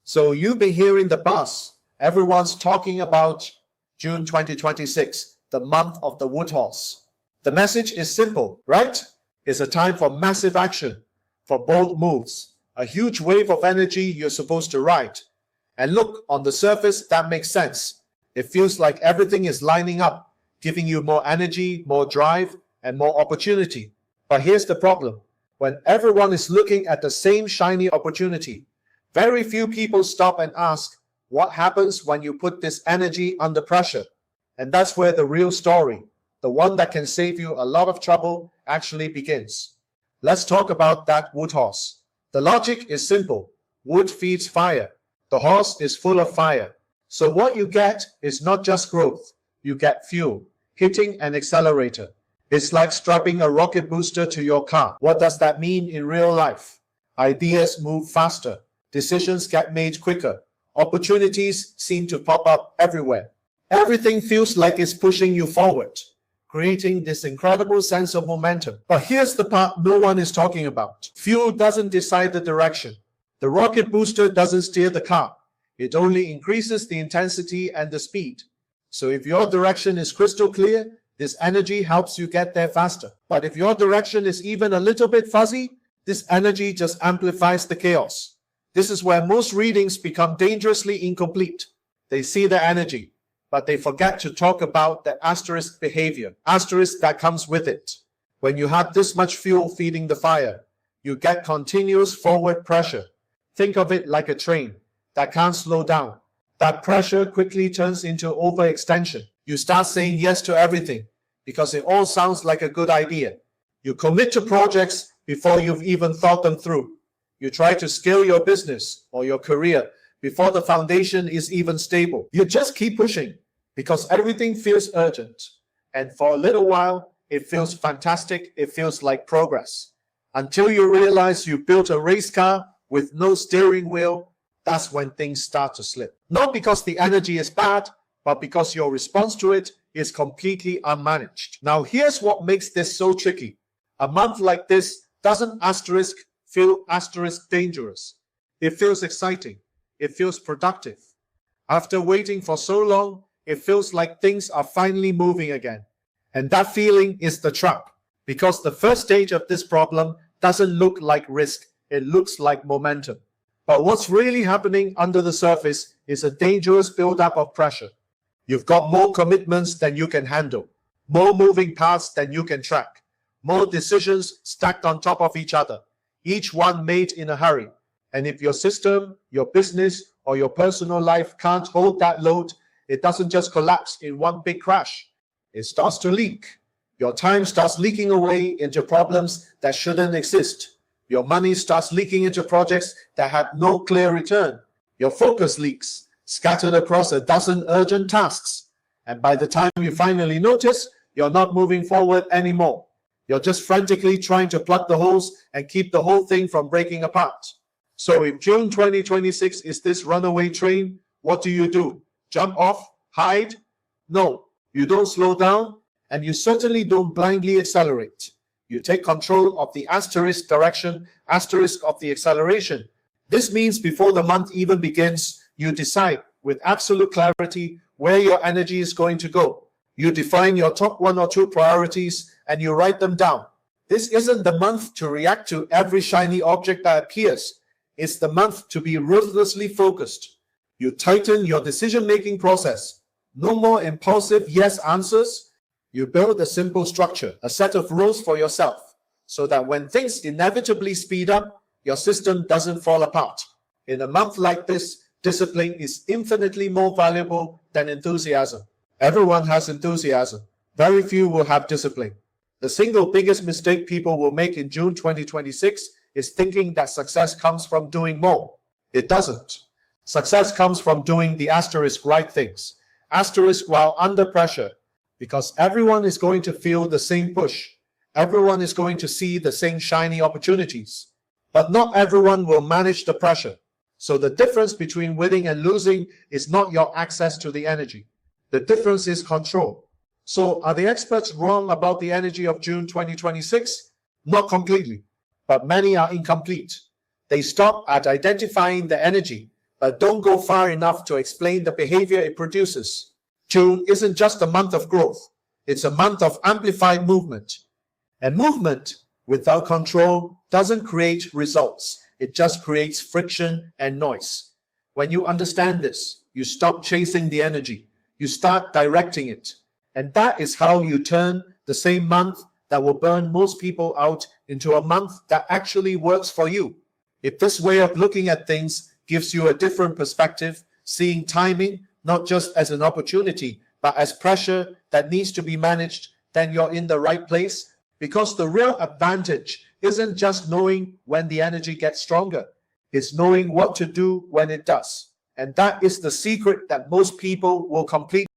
So you've been hearing the buzz. Everyone's talking about June 2026, the month of the wood horse. The message is simple, right? It's a time for massive action, for bold moves, a huge wave of energy you're supposed to ride. And look, on the surface, that makes sense. It feels like everything is lining up, giving you more energy, more drive, and more opportunity. But here's the problem. When everyone is looking at the same shiny opportunity, very few people stop and ask, what happens when you put this energy under pressure? And that's where the real story, the one that can save you a lot of trouble, actually begins. Let's talk about that wood horse. The logic is simple. Wood feeds fire. The horse is full of fire. So what you get is not just growth. You get fuel, hitting an accelerator. It's like strapping a rocket booster to your car. What does that mean in real life? Ideas move faster. Decisions get made quicker. Opportunities seem to pop up everywhere. Everything feels like it's pushing you forward, creating this incredible sense of momentum. But here's the part no one is talking about. Fuel doesn't decide the direction. The rocket booster doesn't steer the car. It only increases the intensity and the speed. So if your direction is crystal clear, this energy helps you get there faster. But if your direction is even a little bit fuzzy, this energy just amplifies the chaos. This is where most readings become dangerously incomplete. They see the energy, but they forget to talk about the asterisk behavior, asterisk that comes with it. When you have this much fuel feeding the fire, you get continuous forward pressure. Think of it like a train that can't slow down. That pressure quickly turns into overextension. You start saying yes to everything because it all sounds like a good idea. You commit to projects before you've even thought them through. You try to scale your business or your career before the foundation is even stable. You just keep pushing because everything feels urgent. And for a little while, it feels fantastic. It feels like progress. Until you realize you built a race car with no steering wheel, that's when things start to slip. Not because the energy is bad, but because your response to it is completely unmanaged. Now, here's what makes this so tricky. A month like this doesn't feel dangerous. It feels exciting. It feels productive. After waiting for so long, it feels like things are finally moving again. And that feeling is the trap, because the first stage of this problem doesn't look like risk. It looks like momentum. But what's really happening under the surface is a dangerous buildup of pressure. You've got more commitments than you can handle, more moving parts than you can track, more decisions stacked on top of each other, each one made in a hurry. And if your system, your business, or your personal life can't hold that load, it doesn't just collapse in one big crash. It starts to leak. Your time starts leaking away into problems that shouldn't exist. Your money starts leaking into projects that had no clear return. Your focus leaks, scattered across a dozen urgent tasks. And by the time you finally notice, you're not moving forward anymore. You're just frantically trying to plug the holes and keep the whole thing from breaking apart. So if June 2026 is this runaway train, what do? Jump off? Hide? No, you don't slow down, and you certainly don't blindly accelerate. You take control of the asterisk direction, asterisk of the acceleration. This means before the month even begins, you decide with absolute clarity where your energy is going to go. You define your top 1 or 2 priorities and you write them down. This isn't the month to react to every shiny object that appears. It's the month to be ruthlessly focused. You tighten your decision-making process. No more impulsive yes answers. You build a simple structure, a set of rules for yourself, so that when things inevitably speed up, your system doesn't fall apart. In a month like this, discipline is infinitely more valuable than enthusiasm. Everyone has enthusiasm. Very few will have discipline. The single biggest mistake people will make in June 2026 is thinking that success comes from doing more. It doesn't. Success comes from doing the asterisk right things. Asterisk while under pressure. Because everyone is going to feel the same push. Everyone is going to see the same shiny opportunities. But not everyone will manage the pressure. So the difference between winning and losing is not your access to the energy. The difference is control. So are the experts wrong about the energy of June 2026? Not completely, but many are incomplete. They stop at identifying the energy, but don't go far enough to explain the behavior it produces. June isn't just a month of growth. It's a month of amplified movement. And movement without control doesn't create results. It just creates friction and noise. When you understand this, you stop chasing the energy. You start directing it. And that is how you turn the same month that will burn most people out into a month that actually works for you. If this way of looking at things gives you a different perspective, seeing timing not just as an opportunity, but as pressure that needs to be managed, then you're in the right place. Because the real advantage isn't just knowing when the energy gets stronger, it's knowing what to do when it does. And that is the secret that most people will complete.